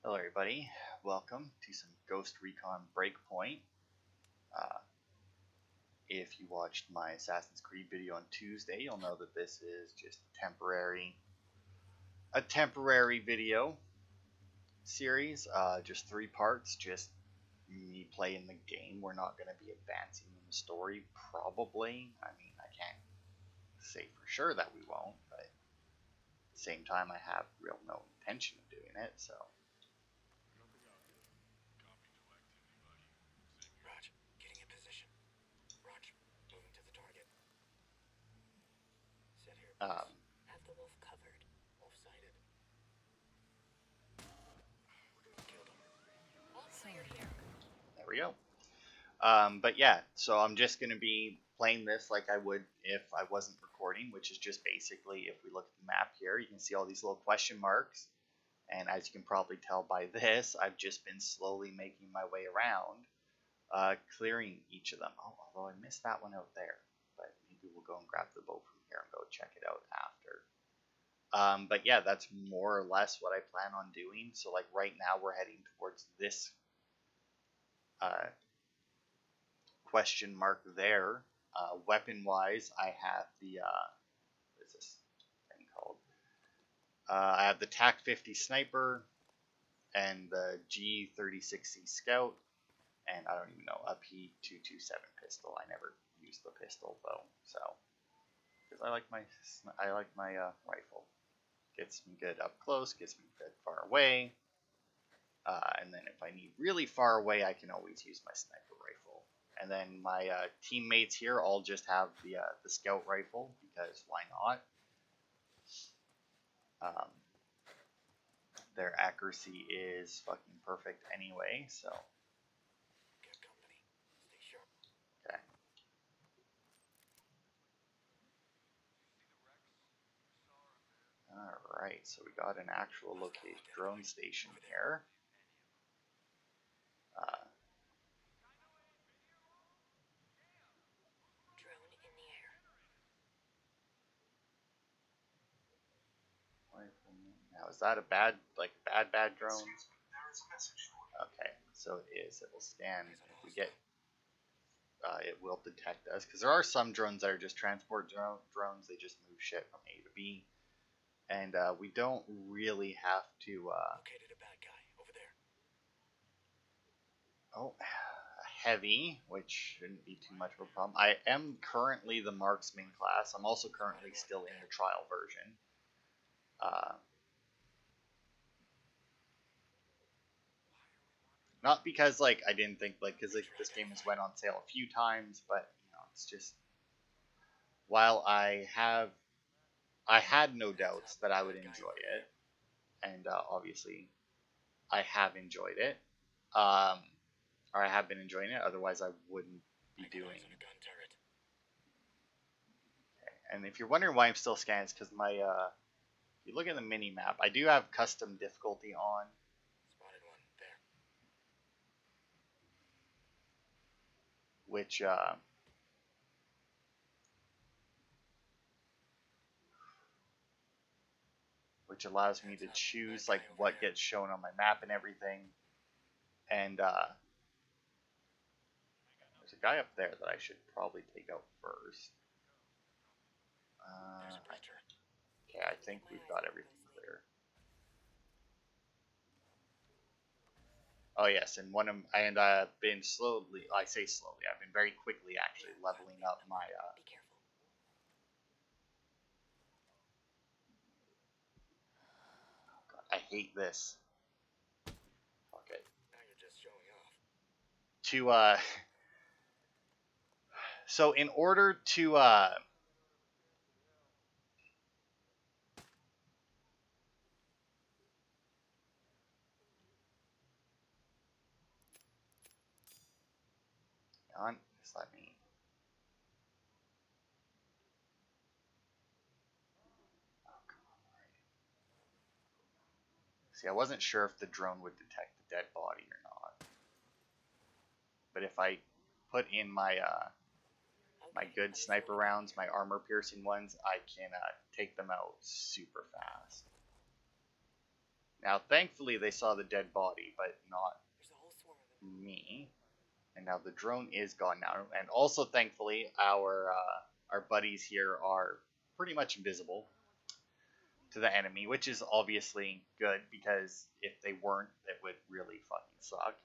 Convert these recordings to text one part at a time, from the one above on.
Hello everybody, welcome to some Ghost Recon Breakpoint. Uh, if you watched my Assassin's Creed video on Tuesday, you'll know that this is just a temporary video series, just 3 parts, just me playing the game. We're not going to be advancing in the story, probably. I mean, I can't say for sure that we won't, but at the same time I have real no intention of doing it, so... Have the wolf covered. Wolf sighted. Killed him. All clear here. There we go. But yeah, so I'm just going to be playing this like I would if I wasn't recording, which is just basically, if we look at the map here, you can see all these little question marks. And as you can probably tell by this, I've just been slowly making my way around, clearing each of them. Oh, although I missed that one out there. But maybe we'll go and grab the bow from here and go check it out after. But yeah, that's more or less what I plan on doing. So like right now we're heading towards this question mark there. Weapon wise, I have the what is this thing called? I have the TAC 50 sniper and the G36C scout, and I don't even know, a P227 pistol. I never used the pistol though, so because I like my rifle. Gets me good up close, gets me good far away, and then if I need really far away, I can always use my sniper rifle. And then my teammates here all just have the scout rifle, because why not? Their accuracy is fucking perfect anyway, so. Good company. Stay sharp. Okay. Alright, so we got an actual location drone station here. Drone in the air. Now, is that a bad drone? Okay, so it is. It will scan. If we get, it will detect us. Because there are some drones that are just transport drones. They just move shit from A to B. And we don't really have to... Located a bad guy over there. Oh, heavy, which shouldn't be too much of a problem. I am currently the marksman class. I'm also currently still in the trial version. Not because like I didn't think like because like, this game has went on sale a few times, but you know it's just while I had no doubts that I would enjoy it, and obviously I have enjoyed it, or I have been enjoying it. Otherwise, I wouldn't be doing. Okay. And if you're wondering why I'm still scanning, it's because my if you look at the mini map, I do have custom difficulty on. Which allows me to choose like what gets shown on my map and everything. And there's a guy up there that I should probably take out first. Okay, I think we've got everything clear. Oh yes, and I've been slowly. I say slowly. I've been very quickly actually leveling up my. Be careful. God, I hate this. Fuck it. Now you're just showing off. So in order to just let me. See, I wasn't sure if the drone would detect the dead body or not. But if I put in my my good sniper rounds, my armor piercing ones, I can take them out super fast. Now, thankfully, they saw the dead body, but not There's a whole swarm of them. me. And now the drone is gone now. And also, thankfully, our buddies here are pretty much invisible to the enemy, which is obviously good, because if they weren't, it would really fucking suck.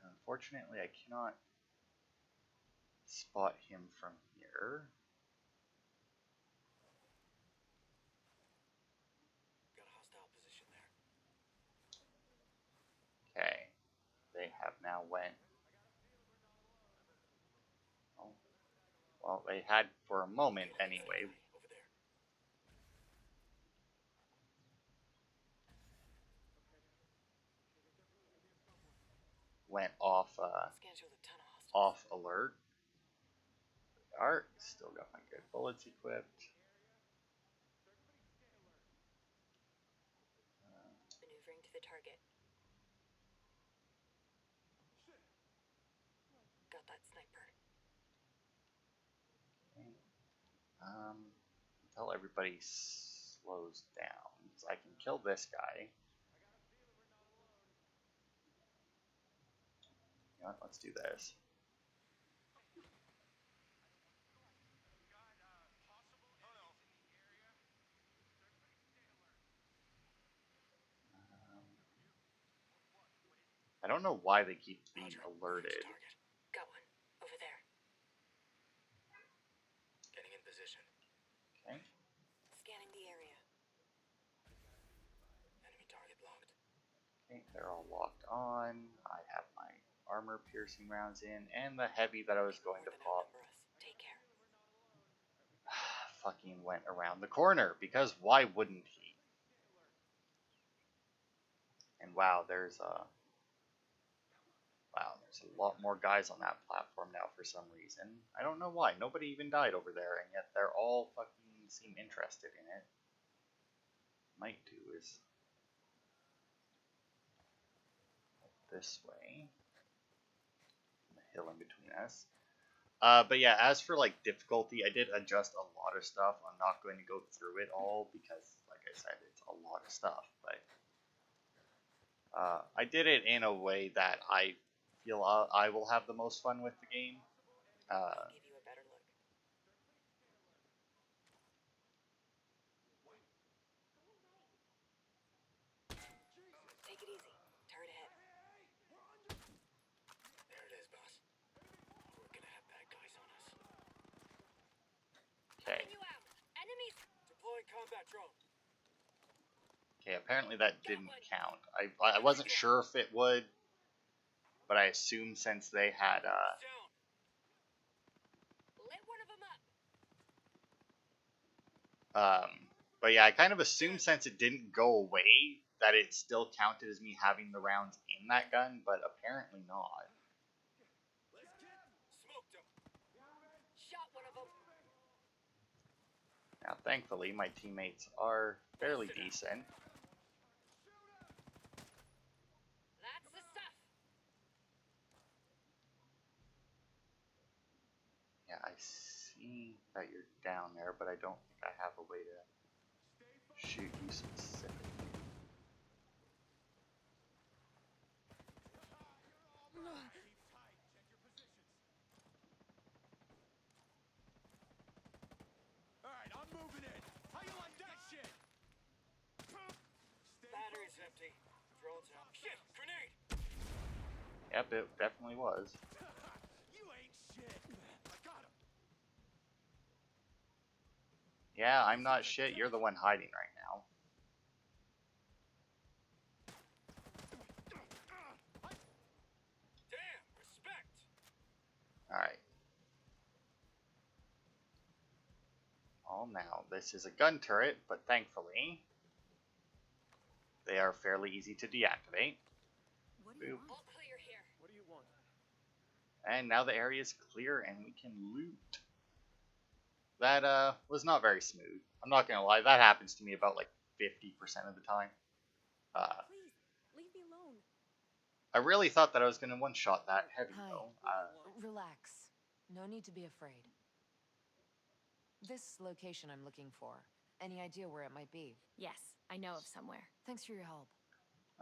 And unfortunately, I cannot spot him from here. Got a hostile position there. Okay, they have now went. Oh, well, they had for a moment anyway. Over there. Went off Scan shows a ton of hostiles. off alert. Art still got my good bullets equipped. Maneuvering to the target. Got that sniper. Okay. Until everybody slows down, so I can kill this guy. You know what, let's do this. I don't know why they keep being alerted. Target. Got one. Over there. Getting in position. Okay. Scanning the area. Enemy target locked. Okay, they're all locked on. I have my armor piercing rounds in, and the heavy that I was going to pop Take care. fucking went around the corner, because why wouldn't he? And wow, there's a lot more guys on that platform now for some reason. I don't know why. Nobody even died over there, and yet they're all fucking seem interested in it. Might do is this way. The hill in between us. But yeah, as for like difficulty, I did adjust a lot of stuff. I'm not going to go through it all because, like I said, it's a lot of stuff. But I did it in a way that I feel I will have the most fun with the game. I'll give you a better look. Take it easy. Turret ahead. There it is, boss. We're gonna have bad guys on us. Okay. You out. Enemies. Deploying combat drone. Okay, apparently that didn't count. I wasn't sure if it would, but I assumed since they had Lit one of them up. but yeah, I kind of assumed since it didn't go away that it still counted as me having the rounds in that gun, but apparently not. Smoked him. Shot one of them. Now, thankfully, my teammates are fairly decent. That's the stuff. Yeah, I see that you're down there, but I don't think I have a way to shoot you specifically. Alright, I'm moving in. How you like that shit? Battery's empty. Drone's out. Shit! Grenade! Yep, it definitely was. You ain't shit. I got him. Yeah, I'm not shit. You're the one hiding right now. Damn! Respect! Alright. Oh, now, this is a gun turret, but thankfully, they are fairly easy to deactivate. What do you Boop. want? All clear here. What do you want? And now the area is clear and we can loot. That was not very smooth. I'm not gonna lie, that happens to me about like 50% of the time. Please, leave me alone. I really thought that I was gonna one-shot that heavy Hi. though. Relax. No need to be afraid. This location I'm looking for. Any idea where it might be? Yes, I know of somewhere. Thanks for your help.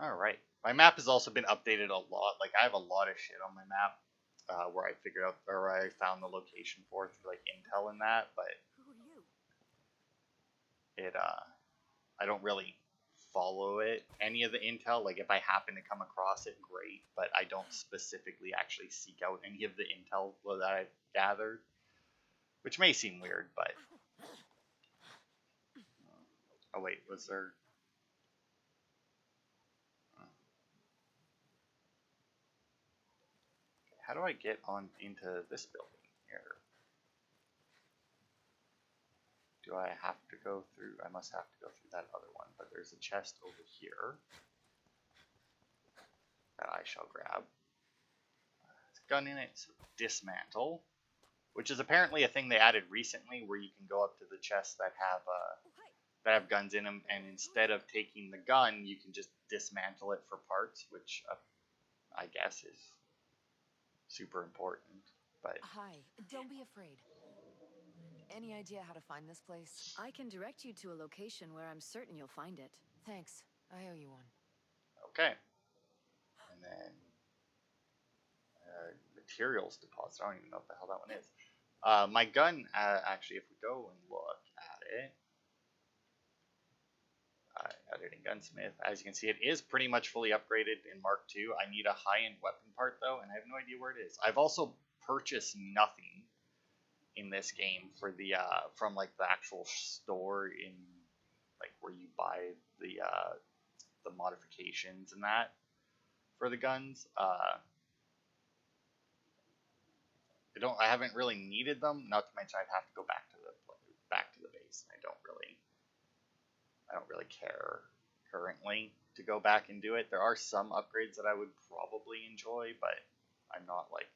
Alright. My map has also been updated a lot. Like, I have a lot of shit on my map where I figured out, or I found the location for through, like, intel and that, but Who are you? I don't really follow it, any of the intel. Like, if I happen to come across it, great, but I don't specifically actually seek out any of the intel that I've gathered, which may seem weird, but... Oh, wait, was there... How do I get on into this building here? Do I have to go through? I must have to go through that other one, but there's a chest over here that I shall grab. There's a gun in it, so dismantle, which is apparently a thing they added recently, where you can go up to the chests that have guns in them, and instead of taking the gun, you can just dismantle it for parts, which I guess is super important. But Hi, don't be afraid. Any idea how to find this place? I can direct you to a location where I'm certain you'll find it. Thanks. I owe you one. okay, and then materials deposit. I don't even know what the hell that one is. My gun, actually, if we go and look at it, editing gunsmith, as you can see, it is pretty much fully upgraded in Mark II. I need a high-end weapon part, though, and I have no idea where it is. I've also purchased nothing in this game for the from like the actual store in like where you buy the modifications and that for the guns. I haven't really needed them. Not to mention I'd have to go back to the base. I don't really care currently to go back and do it. There are some upgrades that I would probably enjoy, but I'm not like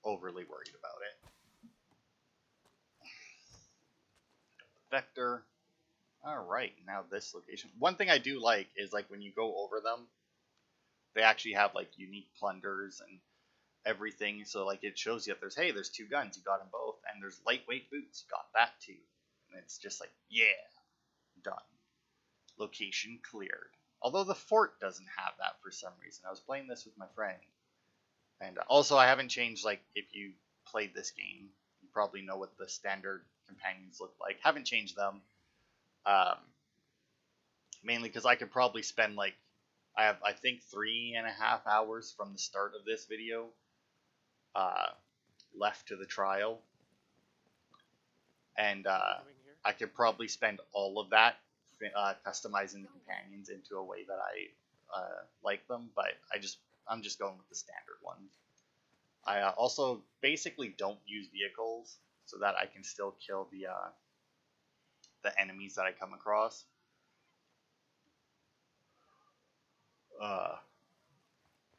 overly worried about it. Vector. Alright, now this location. One thing I do like is like when you go over them, they actually have like unique plunders and everything. So like it shows you if there's two guns, you got them both, and there's lightweight boots, got that too. And it's just like, yeah, done. Location cleared. Although the fort doesn't have that for some reason. I was playing this with my friend. And also I haven't changed, like if you played this game, you probably know what the standard companions look like. Haven't changed them. Mainly because I could probably spend like, I have I think 3.5 hours from the start of this video left to the trial. And I could probably spend all of that customizing the companions into a way that I like them, but I'm just going with the standard ones. I also basically don't use vehicles so that I can still kill the enemies that I come across.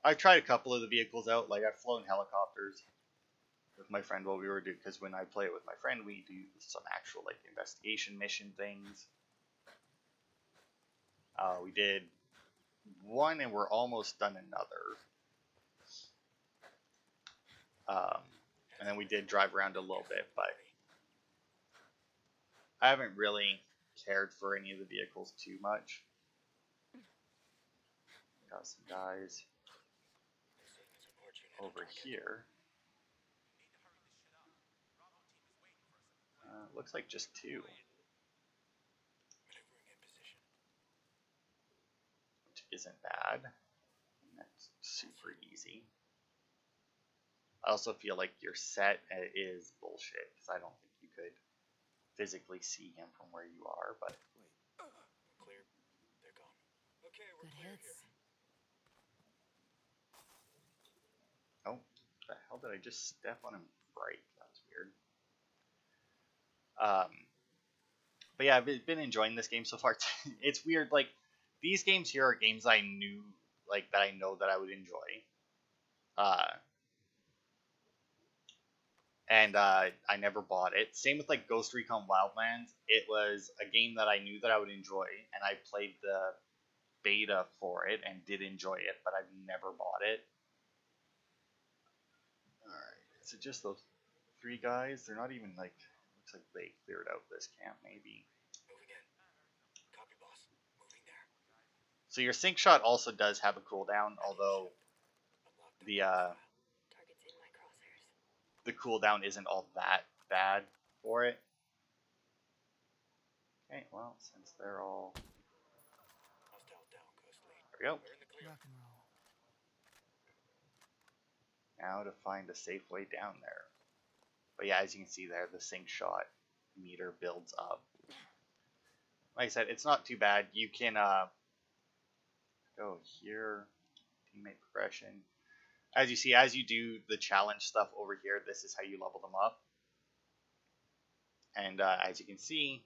I've tried a couple of the vehicles out, like I've flown helicopters with my friend while we were doing, because when I play it with my friend, we do some actual like investigation mission things. We did one and we're almost done another. And then we did drive around a little bit, but I haven't really cared for any of the vehicles too much. Got some guys over here. Looks like just two. Which isn't bad. That's super easy. I also feel like your set is bullshit, because I don't think you could physically see him from where you are, but... Clear. They're gone. Okay, we're Good clear hits. here. Oh, the hell did I just step on him right? That's weird. But yeah, I've been enjoying this game so far. It's weird, like, these games here are games I knew, like, that I know that I would enjoy. And I never bought it. Same with, like, Ghost Recon Wildlands. It was a game that I knew that I would enjoy, and I played the beta for it and did enjoy it, but I've never bought it. Alright, Is it just those 3 guys? They're not even like. Looks like they cleared out this camp maybe. Moving in. Copy, boss. Moving there. So your sync shot also does have a cooldown, although Unlock the Target's in my crosshairs. the cooldown isn't all that bad for it. Okay, well, since they're all hostile down, Ghost Lead. there we go. We're in the clear. Rock and roll. Now to find a safe way down there. But yeah, as you can see there, the sync shot meter builds up. Like I said, it's not too bad. You can go here, teammate progression. As you see, as you do the challenge stuff over here, this is how you level them up. And as you can see,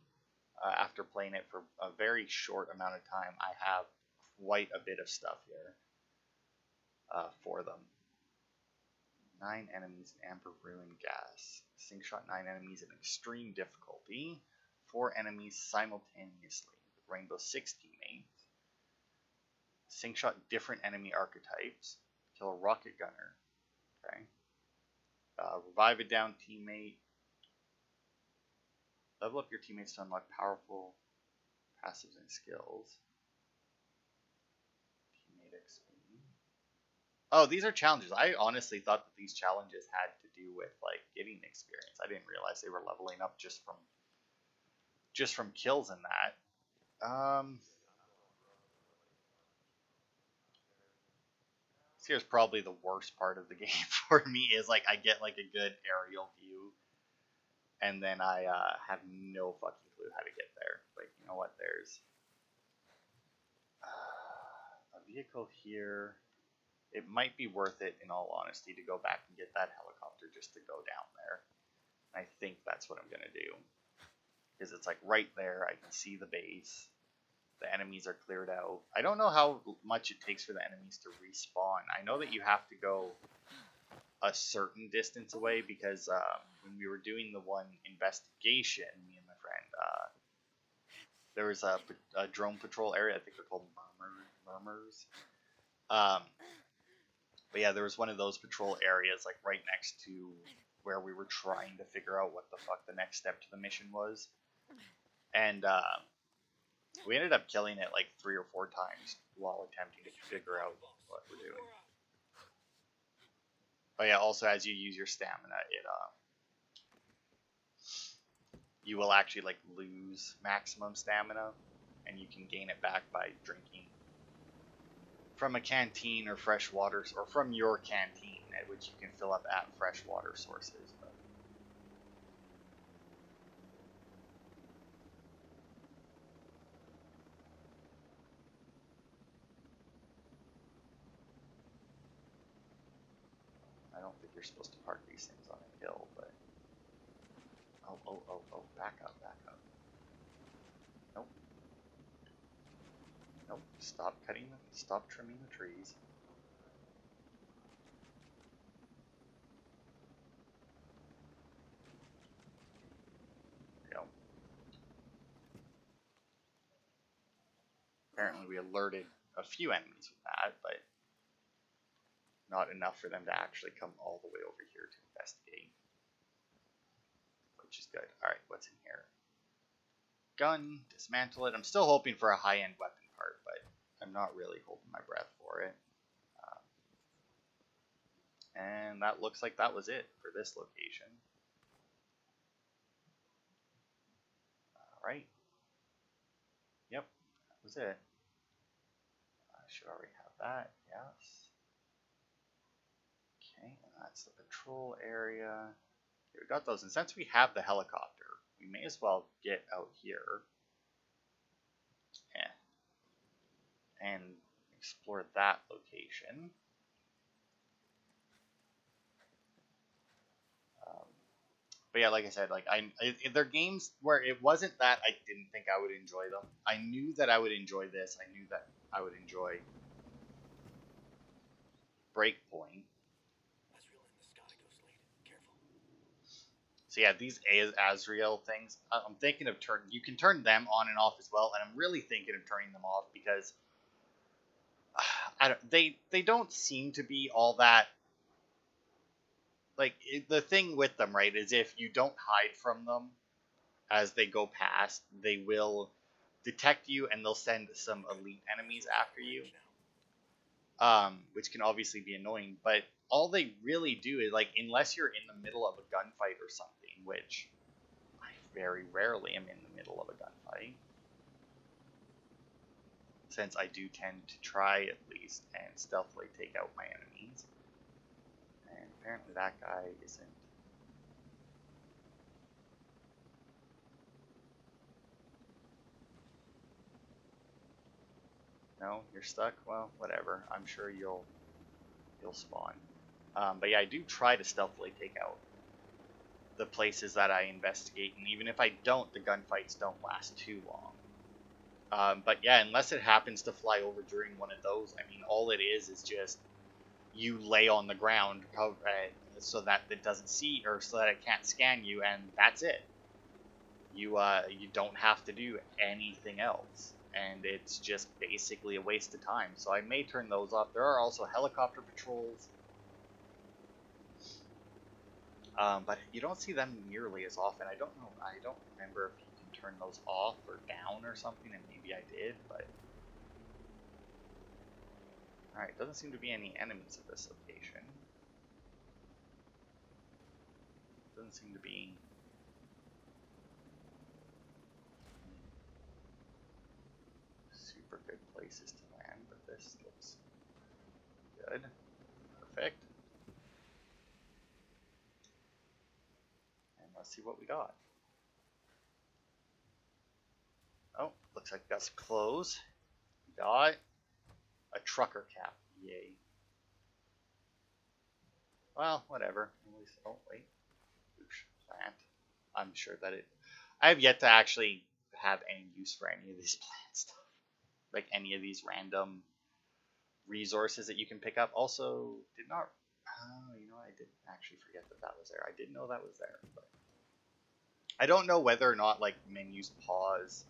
after playing it for a very short amount of time, I have quite a bit of stuff here for them. 9 enemies in amber ruin gas. Sync shot 9 enemies in extreme difficulty. 4 enemies simultaneously. Rainbow 6 teammates. Sync shot different enemy archetypes. Kill a rocket gunner. Okay. Revive a down teammate. Level up your teammates to unlock powerful passives and skills. Teammate XP. Oh, these are challenges. I honestly thought that these challenges had to do with like getting experience. I didn't realize they were leveling up just from kills and that. Here's probably the worst part of the game for me is like I get like a good aerial view, and then I have no fucking clue how to get there. Like, you know what? There's a vehicle here. It might be worth it, in all honesty, to go back and get that helicopter just to go down there. I think that's what I'm going to do. Because it's like right there, I can see the base. The enemies are cleared out. I don't know how much it takes for the enemies to respawn. I know that you have to go a certain distance away because when we were doing the one investigation, me and my friend, there was a drone patrol area. I think they're called murmurs. But yeah, there was one of those patrol areas like right next to where we were trying to figure out what the fuck the next step to the mission was. And we ended up killing it like 3 or 4 times while attempting to figure out what we're doing. But yeah, also as you use your stamina, you will actually like lose maximum stamina, and you can gain it back by drinking from a canteen or fresh water, or from your canteen, at which you can fill up at fresh water sources. But I don't think you're supposed to park these things on a hill, but oh, back up. Nope, stop trimming the trees. There we go. Apparently we alerted a few enemies with that, but not enough for them to actually come all the way over here to investigate. Which is good. Alright, what's in here? Gun, dismantle it. I'm still hoping for a high-end weapon part, but I'm not really holding my breath for it. And that looks like that was it for this location. Alright. Yep, that was it. I should already have that, yes. Okay, and that's the patrol area. Okay, we got those, and since we have the helicopter, we may as well get out here and explore that location. But yeah, like I said, like they're games where it wasn't that I didn't think I would enjoy them. I knew that I would enjoy this. I knew that I would enjoy Breakpoint. So yeah, these Azrael things, I'm thinking of you can turn them on and off as well, and I'm really thinking of turning them off because they don't seem to be all that like the thing with them, right, is if you don't hide from them as they go past, they will detect you and they'll send some elite enemies after you, which can obviously be annoying. But all they really do is, like, unless you're in the middle of a gunfight or something, which I very rarely am in the middle of a gunfight, since I do tend to try at least and stealthily take out my enemies. And apparently that guy isn't. No, you're stuck? Well, whatever. I'm sure you'll spawn. But yeah, I do try to stealthily take out the places that I investigate, and even if I don't, the gunfights don't last too long. But yeah, unless it happens to fly over during one of those, I mean, all it is just you lay on the ground so that it doesn't see, or so that it can't scan you, and that's it. You don't have to do anything else, and it's just basically a waste of time. So I may turn those off. There are also helicopter patrols, but you don't see them nearly as often. I don't know. I don't remember if you can turn those off or down or something, and maybe I did, but alright, doesn't seem to be any enemies at this location. Doesn't seem to be super good places to land, but this looks good. Perfect. And let's see what we got. Oh, looks like we got some clothes. We got a trucker cap. Yay. Well, whatever. At least, oh, wait. Plant. I'm sure that I have yet to actually have any use for any of these plant stuff. Like any of these random resources that you can pick up. Also, did not. Oh, you know, I did actually forget that was there. I didn't know that was there, but I don't know whether or not like menus pause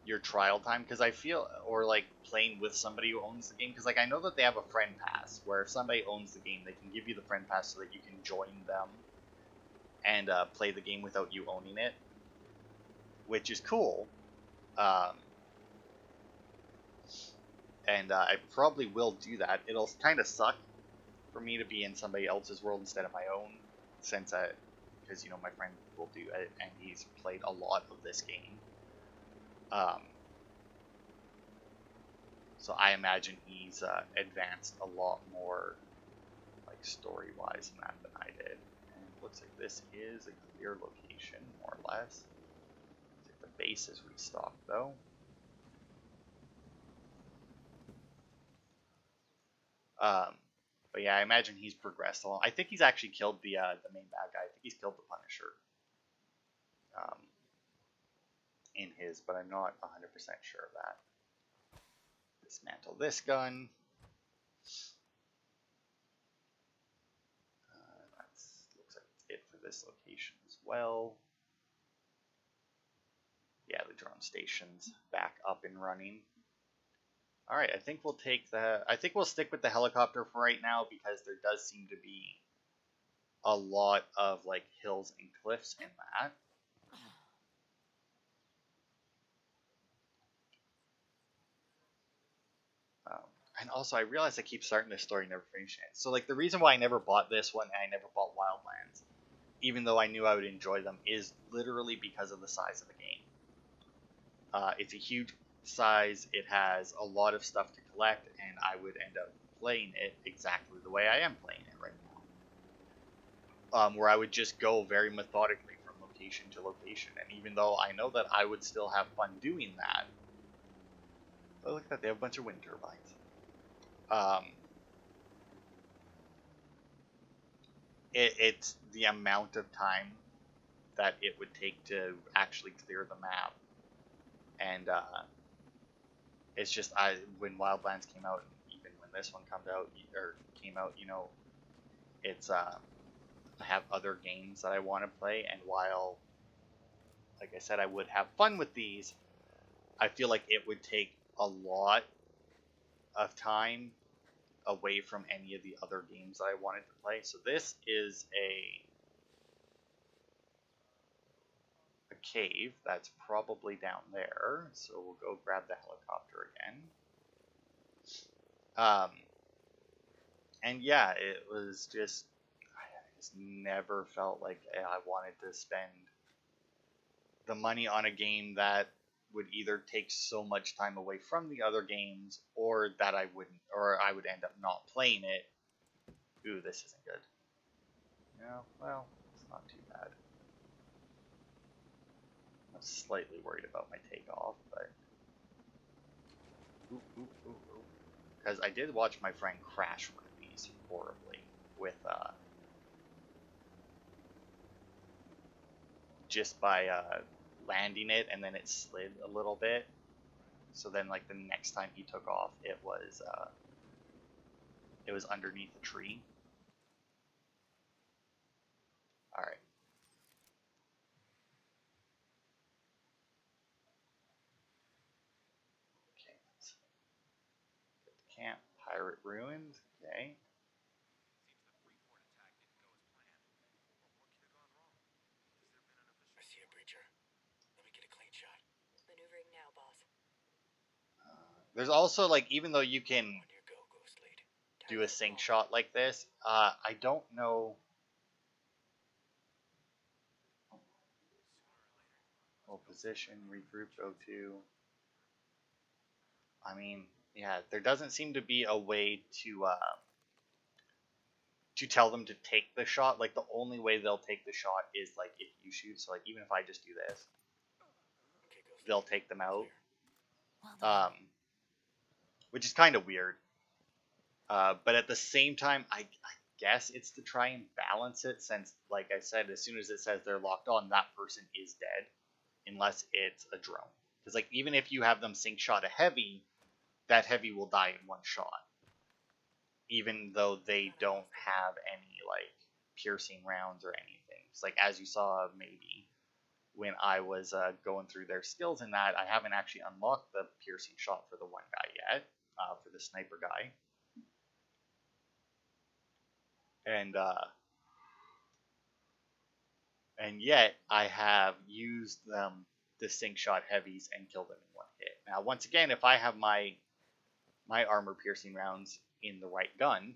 your trial time, because I feel, or like playing with somebody who owns the game, because like I know that they have a friend pass where if somebody owns the game, they can give you the friend pass so that you can join them and play the game without you owning it, which is cool. And I probably will do that. It'll kind of suck for me to be in somebody else's world instead of my own, since because you know my friend will do it and he's played a lot of this game. So I imagine he's advanced a lot more, like story-wise, in that than I did. And it looks like this is a clear location, more or less. Looks like the base is restocked, though. But yeah, I imagine he's progressed along. I think he's actually killed the main bad guy. I think he's killed the Punisher. In his, but I'm not 100% sure of that. Dismantle this gun. That looks like it's it for this location as well. Yeah, the drone station's back up and running. All right, I think we'll stick with the helicopter for right now, because there does seem to be a lot of like hills and cliffs in that. And also, I realize I keep starting this story and never finishing it. So, like, the reason why I never bought this one and I never bought Wildlands, even though I knew I would enjoy them, is literally because of the size of the game. It's a huge size. It has a lot of stuff to collect, and I would end up playing it exactly the way I am playing it right now. Where I would just go very methodically from location to location. And even though I know that I would still have fun doing that, oh, look at that, they have a bunch of wind turbines. It's the amount of time that it would take to actually clear the map, and it's just when Wildlands came out, even when this one came out, you know, it's I have other games that I want to play, and while, like I said, I would have fun with these, I feel like it would take a lot of time away from any of the other games I wanted to play. So this is a cave that's probably down there. So we'll go grab the helicopter again. And yeah, it was just, I just never felt like I wanted to spend the money on a game that would either take so much time away from the other games, or that I wouldn't, or I would end up not playing it. Ooh, this isn't good. No, well, it's not too bad. I'm slightly worried about my takeoff, but because I did watch my friend crash one of these horribly with just by landing it, and then it slid a little bit. So then, like, the next time he took off, it was underneath a tree. All right. Okay. Let's get the camp. Pirate ruined. Okay. I see a breacher. Let me get a clean shot. Maneuvering now, boss. There's also, like, even though you can On your go, Ghost Lead. do a sync shot like this, I don't know. Well, position, regroup, go to. I mean, yeah, there doesn't seem to be a way to tell them to take the shot. Like, the only way they'll take the shot is like if you shoot. So like, even if I just do this, Okay, Ghost they'll Lead. take them out. Well done. Which is kind of weird. But at the same time, I guess it's to try and balance it, since, like I said, as soon as it says they're locked on, that person is dead, unless it's a drone. Because, like, even if you have them sync shot a heavy, that heavy will die in one shot, even though they don't have any, like, piercing rounds or anything. It's like, as you saw, maybe when I was going through their skills in that, I haven't actually unlocked the piercing shot for the one guy yet, for the sniper guy. And yet I have used the sync shot heavies and killed them in one hit. Now, once again, if I have my armor piercing rounds in the right gun,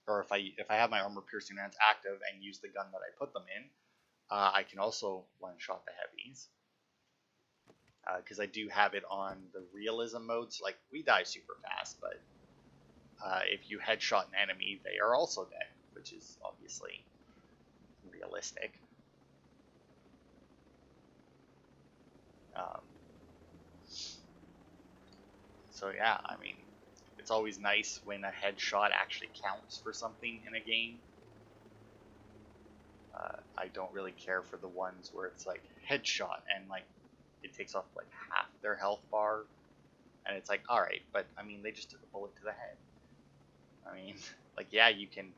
or if I have my armor piercing rounds active and use the gun that I put them in, I can also one shot the heavies, because I do have it on the realism mode. So, like, we die super fast, but if you headshot an enemy, they are also dead, which is obviously realistic. So yeah, I mean, it's always nice when a headshot actually counts for something in a game. I don't really care for the ones where it's like headshot and like it takes off like half their health bar, and it's like, all right, but I mean, they just took a bullet to the head. I mean, like, yeah, you can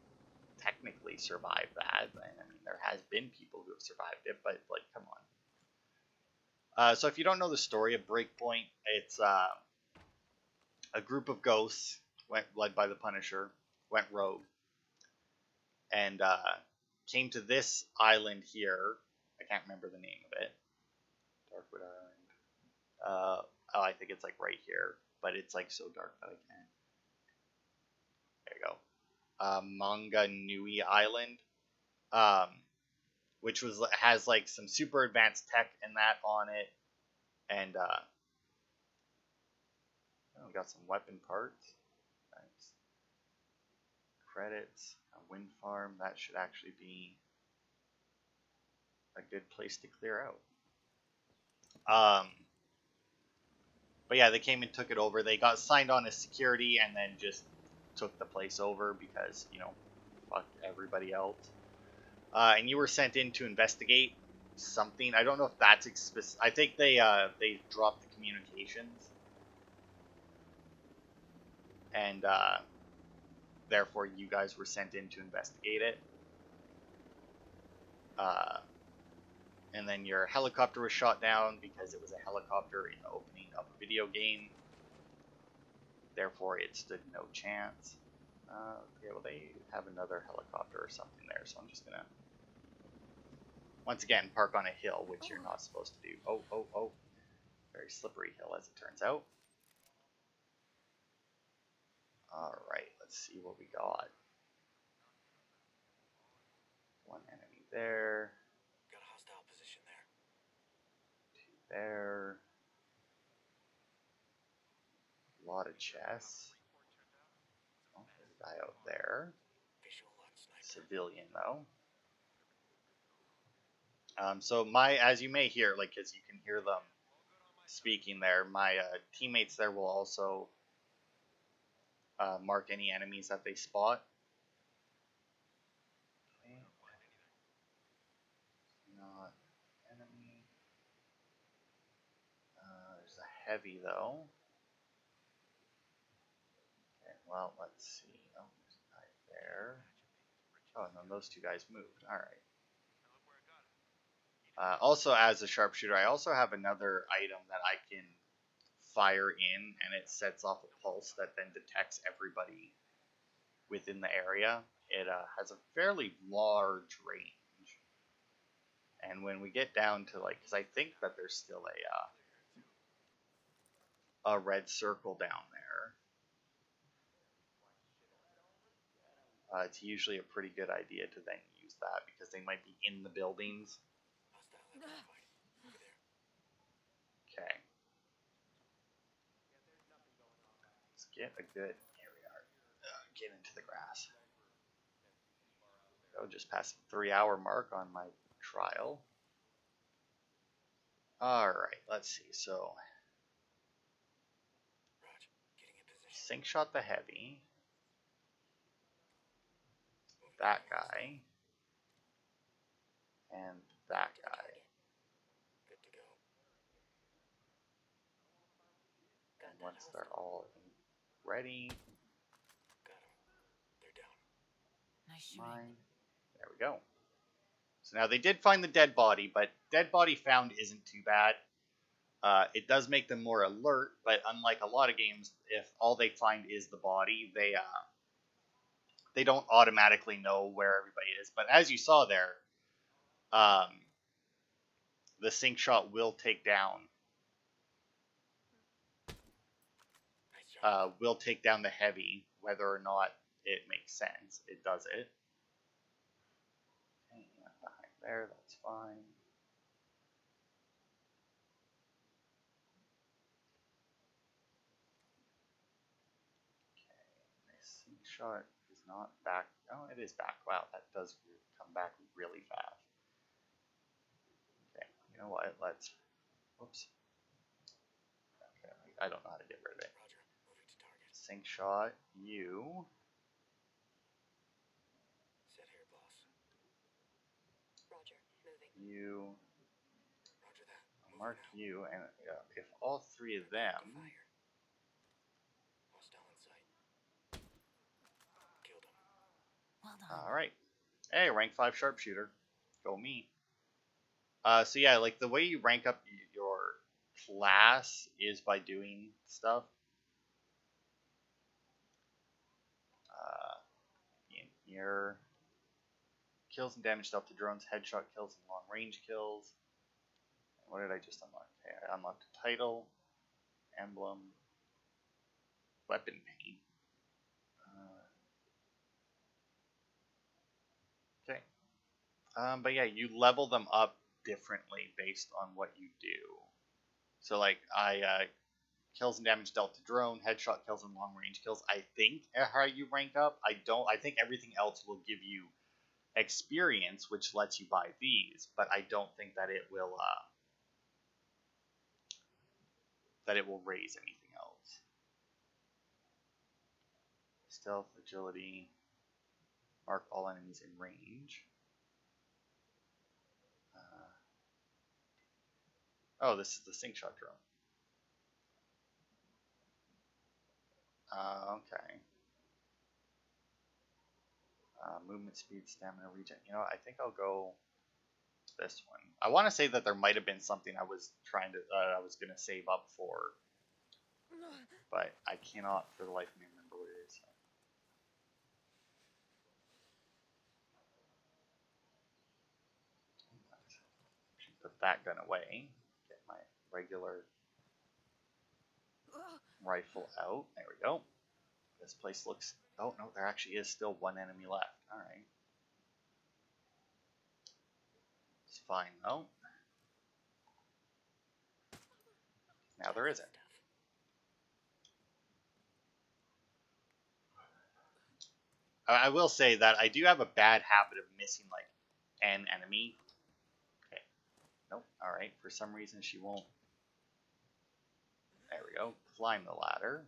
technically survive that. I mean, there has been people who have survived it, but like, come on. So if you don't know the story of Breakpoint, it's a group of ghosts led by the Punisher went rogue and came to this island here. I can't remember the name of it. Darkwood Island. Oh, I think it's like right here, but it's like so dark that I can't. There you go. Manga Nui Island, which has like some super advanced tech and that on it, and we got some weapon parts. Nice. Credits. A wind farm. That should actually be a good place to clear out. But yeah, they came and took it over. They got signed on as security and then just took the place over because, you know, fuck everybody else. And you were sent in to investigate something. I don't know if that's specific. I think they dropped the communications. And therefore you guys were sent in to investigate it. And then your helicopter was shot down because it was a helicopter in the opening of a video game. Therefore, it stood no chance. Okay, well, they have another helicopter or something there, so I'm just gonna, once again, park on a hill, which you're not supposed to do. Oh, oh, oh. Very slippery hill, as it turns out. Alright, let's see what we got. One enemy there. Got a hostile position there. Two there. A lot of chests. Oh, there's a guy out there. Visual on sniper. Civilian, though. So my, as you may hear, like, as you can hear them speaking there, my teammates there will also mark any enemies that they spot. Not enemy. There's a heavy though. Okay, well, let's see. Oh, there's a guy there. Oh, and then those two guys moved. All right. Also, as a sharpshooter, I also have another item that I can fire in, and it sets off a pulse that then detects everybody within the area. It has a fairly large range, and when we get down to, like, because I think that there's still a red circle down there, it's usually a pretty good idea to then use that because they might be in the buildings. Hostile identified. Over there. Okay. Let's get a good. Here we are. Get into the grass. Oh, just past the 3-hour mark on my trial. Alright, let's see. So, Roger. Getting in position. Sink shot the heavy. That guy. And that guy. Good to go. And once they're all ready, Got him. They're down. Nice shooting. mine. There we go. So now they did find the dead body, but dead body found isn't too bad. It does make them more alert, but unlike a lot of games, if all they find is the body, they don't automatically know where everybody is. But as you saw there, the sink shot will take down Nice job. the heavy, whether or not it makes sense. It does it. Okay, behind there, that's fine. Sink shot is not back. Oh, it is back. Wow, that does come back really fast. Okay, you know what? Let's. Whoops. Okay, I don't know how to get rid of it. Roger. Moving to target. Sink shot, you. Set here, boss. Roger. Moving. You. Roger that. I'll mark you, and if all three of them. Fire. Hostile in sight. Killed him. Well done. All right. Hey, rank 5 sharpshooter. Go me. So yeah, like the way you rank up your class is by doing stuff. In here, kills and damage dealt to drones, headshot kills and long range kills. What did I just unlock? Okay, I unlocked a title, emblem, weapon paint. Okay. But yeah, you level them up differently based on what you do. So like I kills and damage dealt to drone, headshot kills and long range kills. I think how you rank up. I don't. I think everything else will give you experience, which lets you buy these. But I don't think that it will raise anything else. Stealth, agility, mark all enemies in range. Oh, this is the sink shot drone. Okay. Movement speed, stamina, regen. You know, I think I'll go this one. I want to say that there might have been something I was trying to, I was gonna save up for but I cannot for the life of me remember what it is. So. Put that gun away. Get my regular rifle out. There we go. This place looks... Oh, no, there actually is still one enemy left. Alright. It's fine, though. Now there isn't. I will say that I do have a bad habit of missing, like, an enemy. Okay. Nope. Alright. For some reason, she won't... There we go. Climb the ladder.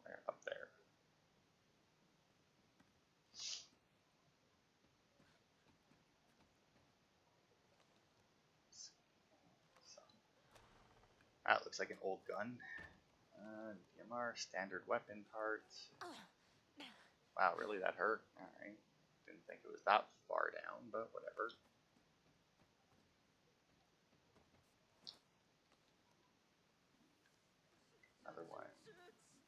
Where? Up there. So, that looks like an old gun. DMR, standard weapon parts. Wow, really, that hurt? Alright. Didn't think it was that far down, but whatever. Another one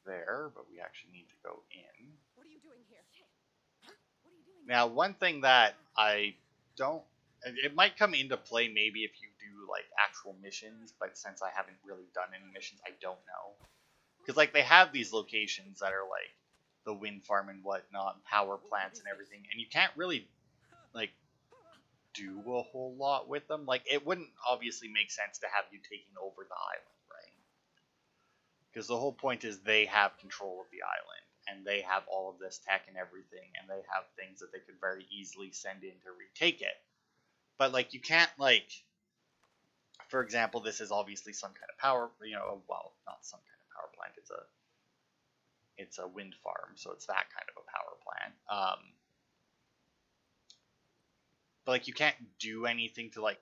there, but we actually need to go in. What are you doing here? What are you doing? Now, one thing that I don't... It might come into play maybe if you do, like, actual missions, but since I haven't really done any missions, I don't know. Because, like, they have these locations that are, like, the wind farm and whatnot, power plants and everything, and you can't really, like, do a whole lot with them. Like, it wouldn't obviously make sense to have you taking over the island, right? Because the whole point is they have control of the island, and they have all of this tech and everything, and they have things that they could very easily send in to retake it. But, like, you can't, like, for example, this is obviously some kind of power, you know, well, not some kind of power plant, it's a wind farm, so it's that kind of a power plant. But, like, you can't do anything to, like,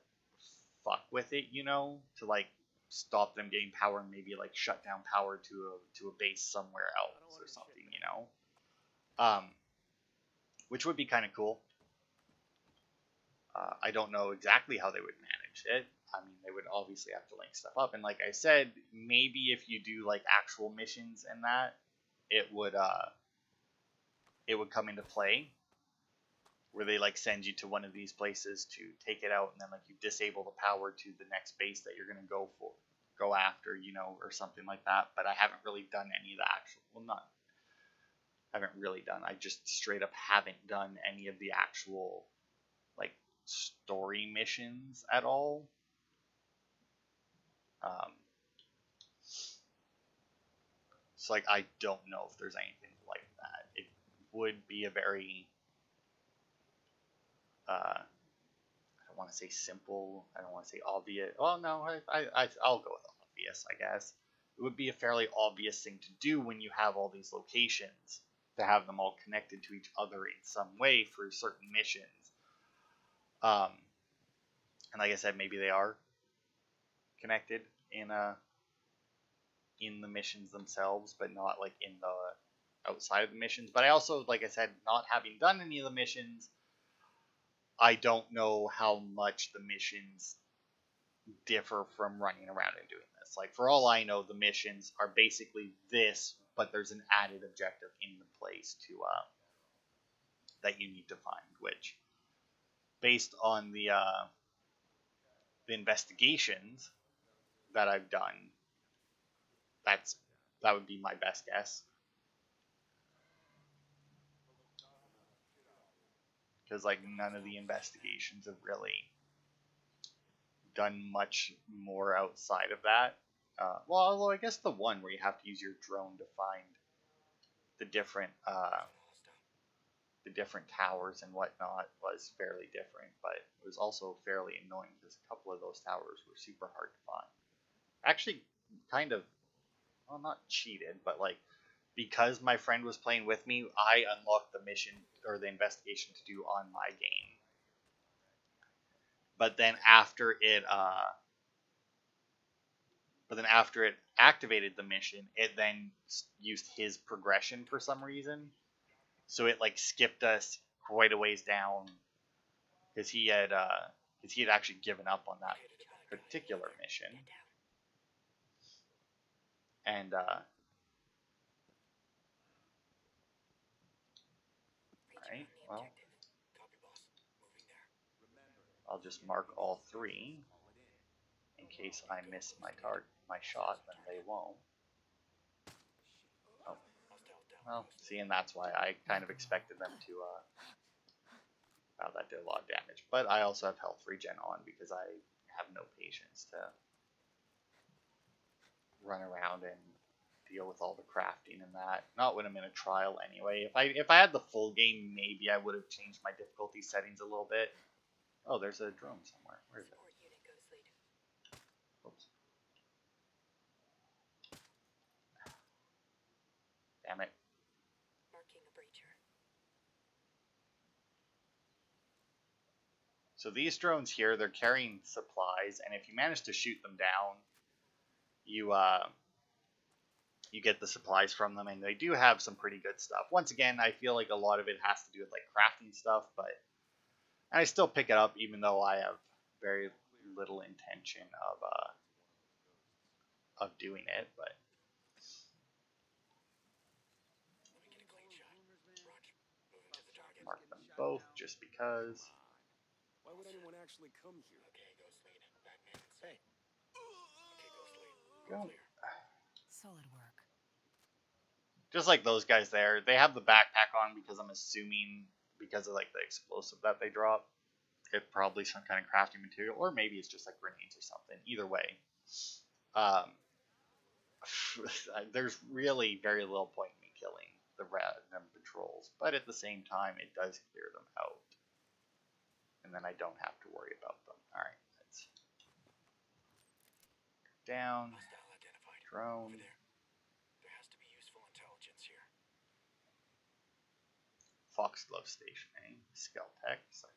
fuck with it, you know, to, like, stop them getting power and maybe, like, shut down power to a base somewhere else or something, you know, which would be kind of cool. I don't know exactly how they would manage it. I mean, they would obviously have to link stuff up, and like I said, maybe if you do like actual missions and that, it would come into play, where they like send you to one of these places to take it out, and then like you disable the power to the next base that you're gonna go after, you know, or something like that. But I haven't really done any of the actual. Well, not. Haven't really done. I just straight up haven't done any of the actual like story missions at all. So like I don't know if there's anything like that. It would be a very I don't want to say simple. I don't want to say obvious. Well, no, I'll go with obvious, I guess. It would be a fairly obvious thing to do when you have all these locations, to have them all connected to each other in some way for certain missions. And like I said, maybe they are connected in the missions themselves, but not like in the outside of the missions. But I also, like I said, not having done any of the missions, I don't know how much the missions differ from running around and doing this. Like, for all I know, the missions are basically this, but there's an added objective in the place to that you need to find, which, based on the investigations that I've done, that would be my best guess. Because like none of the investigations have really done much more outside of that. Well, although I guess the one where you have to use your drone to find the different towers and whatnot was fairly different, but it was also fairly annoying because a couple of those towers were super hard to find. Actually, kind of, well, not cheated, but like, because my friend was playing with me, I unlocked the mission or the investigation to do on my game. But then after it activated the mission, it then used his progression for some reason. So it like skipped us quite a ways down because he had actually given up on that particular mission. And alright, well, Copy, boss. Moving there. I'll just mark all 3 in case I miss my shot, then they won't. Oh, well, see, and that's why I kind of expected them to, wow, that did a lot of damage. But I also have health regen on because I have no patience to run around and deal with all the crafting and that. Not when I'm in a trial anyway. If I had the full game, maybe I would have changed my difficulty settings a little bit. Oh, there's a drone somewhere. Where is it? Support unit goes lead. Oops. Damn it. Marking a breacher. So these drones here, they're carrying supplies, and if you manage to shoot them down, you get the supplies from them, and they do have some pretty good stuff. Once again, I feel like a lot of it has to do with like crafting stuff, but I still pick it up even though I have very little intention of doing it. But Let me get a clean shot. Roger. Moving to the target. mark them both just because. Why would anyone actually come here? Okay, ghost lead. Batman in sight. Okay, ghost lead. Go. Clear. Solid work. Just like those guys there, they have the backpack on because I'm assuming because of like the explosive that they drop, it's probably some kind of crafting material, or maybe it's just like grenades or something. Either way, there's really very little point in me killing the random patrols, but at the same time, it does clear them out, and then I don't have to worry about them. All right, let's down. Hostile identified. Drone. Over there. There has to be useful intelligence here. Foxglove Station, eh? Skeltech. So,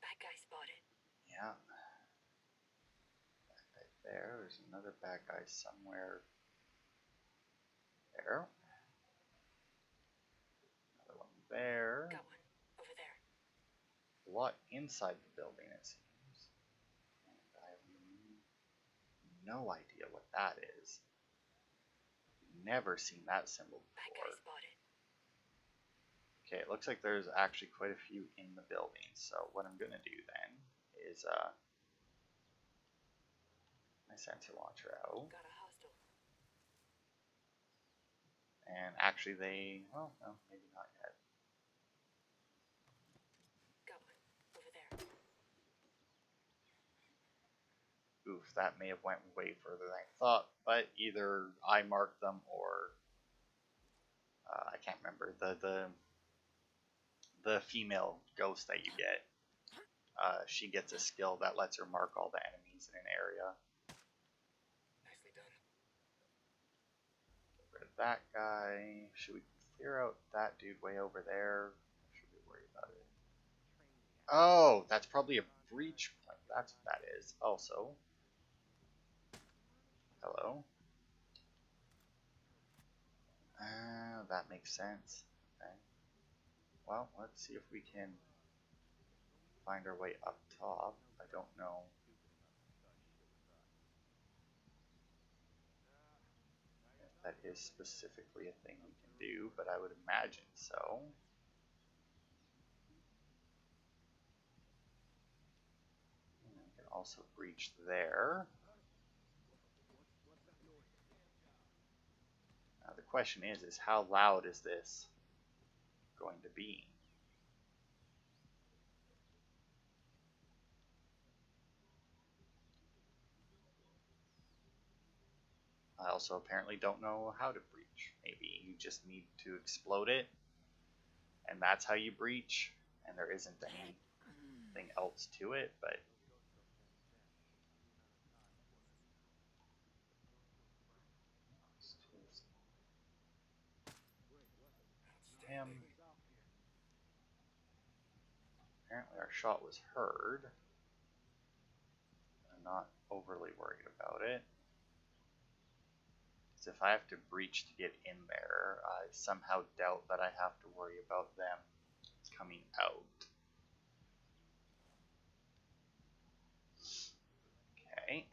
Bad guy spotted. yeah. Right there. There's another bad guy somewhere there. Another one there. Got one. Over there. A lot inside the building, it seems. And I have no idea what that is. Never seen that symbol Bad guy before. spotted. Okay, it looks like there's actually quite a few in the building. So what I'm gonna do then is my sensor launcher out. Got a hostile. And actually well, no, maybe not yet. Got one. Over there. Oof, that may have went way further than I thought, but either I marked them or I can't remember the female ghost that you get. She gets a skill that lets her mark all the enemies in an area. Nicely done. Get rid of that guy. Should we clear out that dude way over there? Or should we worry about it? Oh, that's probably a breach point. That's what that is. Also, hello. That makes sense. Okay. Well, let's see if we can find our way up top. I don't know. If that is specifically a thing we can do, but I would imagine so. And we can also breach there. Now the question is how loud is this going to be? I also apparently don't know how to breach. Maybe you just need to explode it, and that's how you breach, and there isn't anything else to it, but him. Apparently our shot was heard. I'm not overly worried about it. Because if I have to breach to get in there, I somehow doubt that I have to worry about them coming out. Okay.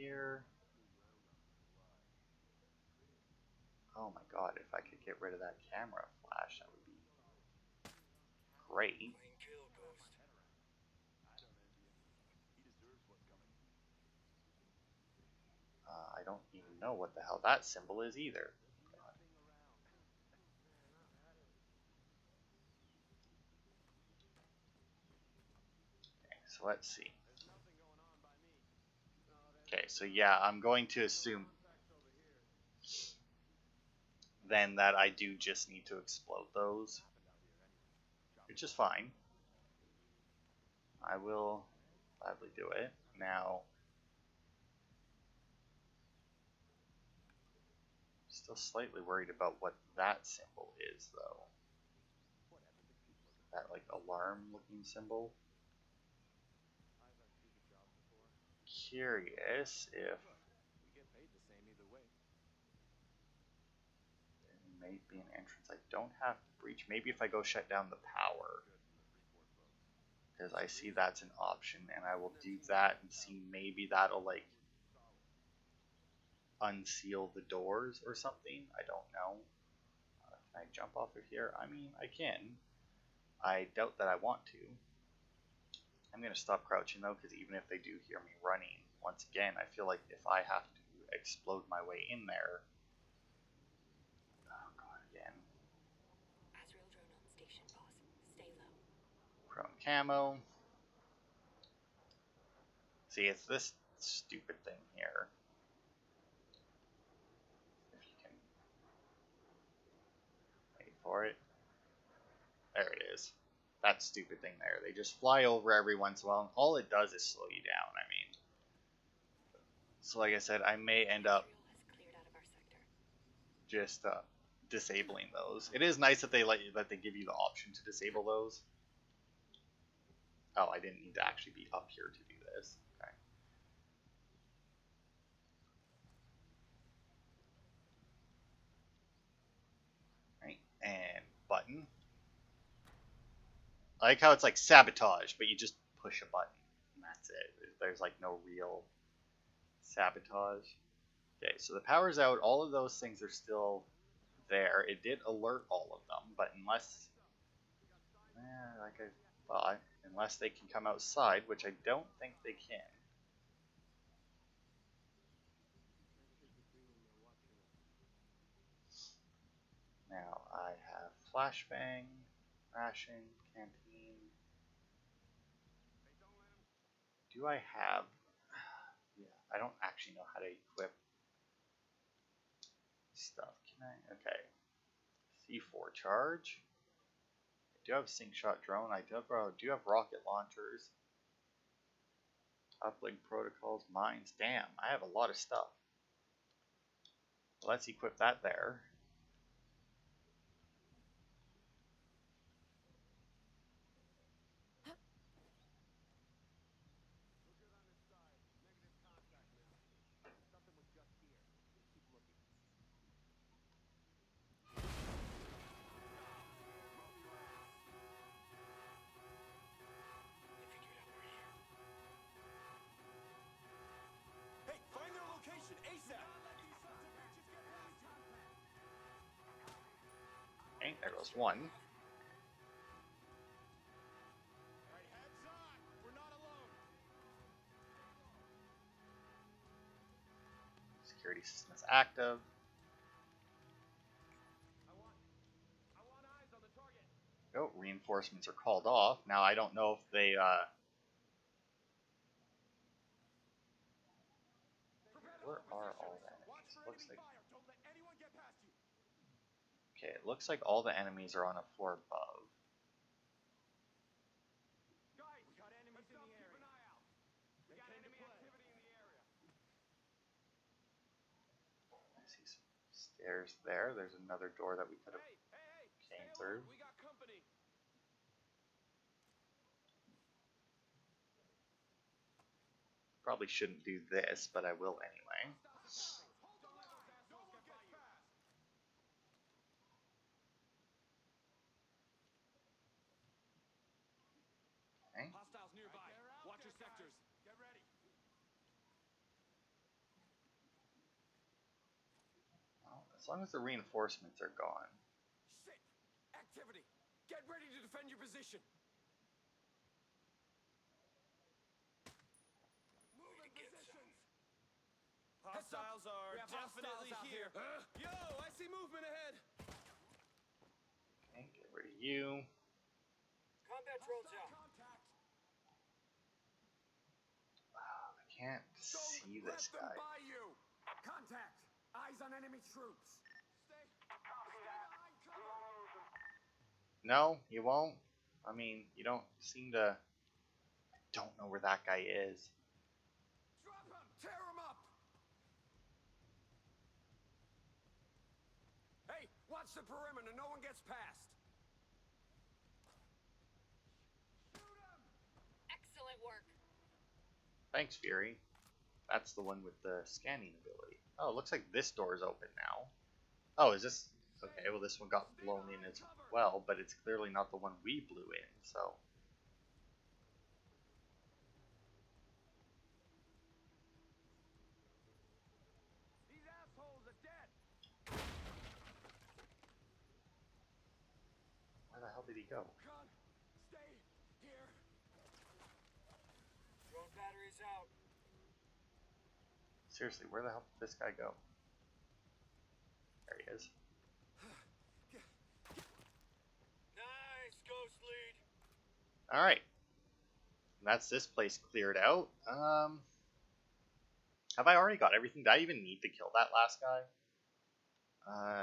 here. Oh my god, if I could get rid of that camera flash, that would be great. Clean kill, Ghost. I don't even know what the hell that symbol is either. Okay, so let's see. Okay, so yeah, I'm going to assume then that I do just need to explode those, which is fine. I will gladly do it. Now, still slightly worried about what that symbol is, though. That, like, alarm-looking symbol. Curious if there may be an entrance I don't have to breach. Maybe if I go shut down the power. Because I see that's an option, and I will do that and see maybe that'll, like, unseal the doors or something. I don't know. Can I jump off of here? I mean, I can. I doubt that I want to. I'm going to stop crouching, though, because even if they do hear me running, once again, I feel like if I have to explode my way in there... Oh, God, again. Azrael drone on station, boss. Stay low. Chrome camo. See, it's this stupid thing here. If you can wait for it. There it is. That stupid thing there. They just fly over every once in a while, and all it does is slow you down. I mean, so like I said, I may end up Azrael has cleared out of our sector. just disabling those. It is nice that they give you the option to disable those. Oh, I didn't need to actually be up here to do this. Okay. Right, and button. I like how it's like sabotage, but you just push a button, and that's it. There's like no real sabotage. Okay, so the power's out. All of those things are still there. It did alert all of them, but unless, like I thought, unless they can come outside, which I don't think they can. Now I have flashbang, ration, canteen. Do I have? Yeah, I don't actually know how to equip stuff. Can I? Okay. C4 charge. I do have sync shot drone. I do have rocket launchers. Uplink protocols, mines. Damn, I have a lot of stuff. Let's equip that there. Hey, find their location ASAP. Okay, there goes one. Right, heads on. We're not alone. Security system is active. I want eyes on the target. Oh, reinforcements are called off. Now I don't know if they where are all the Watch enemies? for Looks enemy like fire. Don't let anyone get past you. okay, it looks like all the enemies are on a floor above. Guys, we got enemies in the area. Keep an eye out. We got enemy activity in the area. I see some stairs there. There's another door that we could have Hey, came stay through. alert. We got company. Probably shouldn't do this, but I will anyway. Don't let those assholes get by you. Okay. Hostiles nearby. Watch your sectors. Get ready. As long as the reinforcements are gone. Shit! Activity! Get ready to defend your position. Moving positions. Hostiles are We have definitely hostiles out here. Yo, I see movement ahead. Okay, get rid of you. Combat drones out. Contact. I can't Don't see let this them guy. by you. Contact. Eyes on enemy troops. Stay behind cover. No, you won't. I mean, you don't seem to. I don't know where that guy is. Drop him. Tear him up. Hey, watch the perimeter. No one gets past. Shoot him. Excellent work. Thanks, Fury. That's the one with the scanning ability. Oh, it looks like this door is open now. Oh, is this... Okay, well this one got blown in as well, but it's clearly not the one we blew in, so... These assholes are dead. Where the hell did he go? Con, stay here. Drone batteries out. Seriously, where the hell did this guy go? There he is. Nice, Ghost Lead. Alright. That's this place cleared out. Have I already got everything? Did I even need to kill that last guy?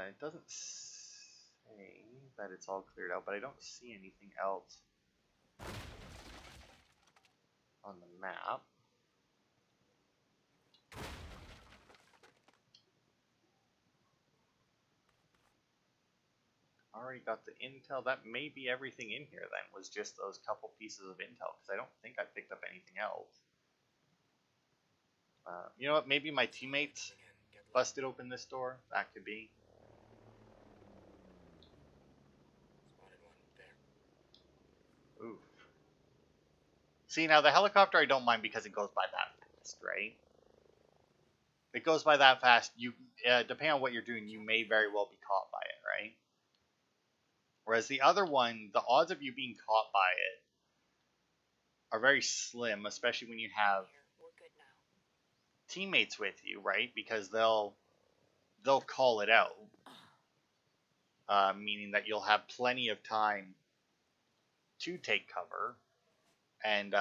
It doesn't say that it's all cleared out, but I don't see anything else on the map. Already got the intel. That may be everything in here then, was just those couple pieces of intel, because I don't think I picked up anything else. You know what, maybe my teammates busted open this door. That could be. Spotted one there. Oof. See, now the helicopter I don't mind because it goes by that fast, right? It goes by that fast. You, depending on what you're doing, you may very well be caught by it, right? Whereas the other one, the odds of you being caught by it are very slim, especially when you have We're good now. teammates with you, right? Because they'll call it out, meaning that you'll have plenty of time to take cover and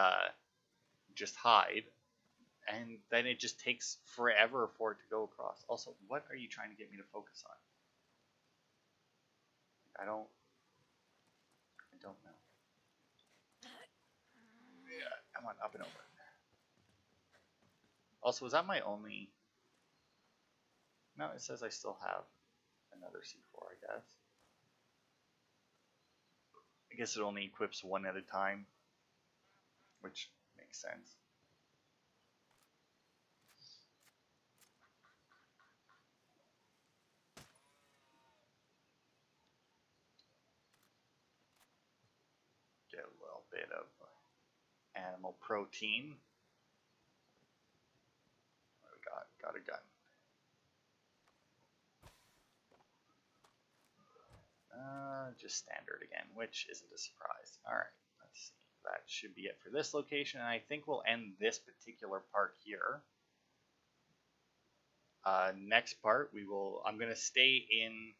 just hide, and then it just takes forever for it to go across. Also, what are you trying to get me to focus on? I don't know. Yeah, come on, up and over. Also, was that my only... No, it says I still have another C4, I guess. I guess it only equips one at a time, which makes sense. Get a little bit of animal protein. What do we got? Got a gun. Just standard again, which isn't a surprise. Alright, let's see. That should be it for this location, and I think we'll end this particular part here. Next part, I'm going to stay in,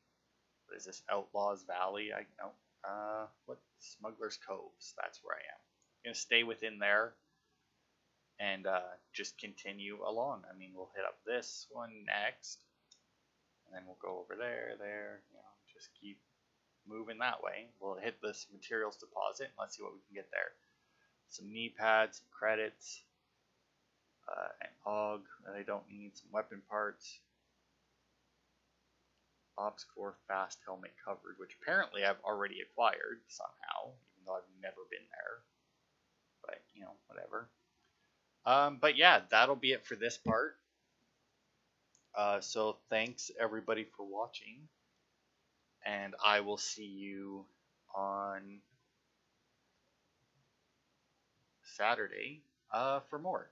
what is this, Outlaws Valley? What? Smuggler's Coves, that's where I am. I'm going to stay within there and just continue along. I mean, we'll hit up this one next, and then we'll go over there, just keep moving that way. We'll hit this materials deposit, and let's see what we can get there. Some knee pads, some credits, an AUG that I don't need, some weapon parts, Ops Core fast helmet covered, which apparently I've already acquired somehow, even though I've never been there. But, whatever. But yeah, that'll be it for this part. So thanks everybody for watching, and I will see you on Saturday for more.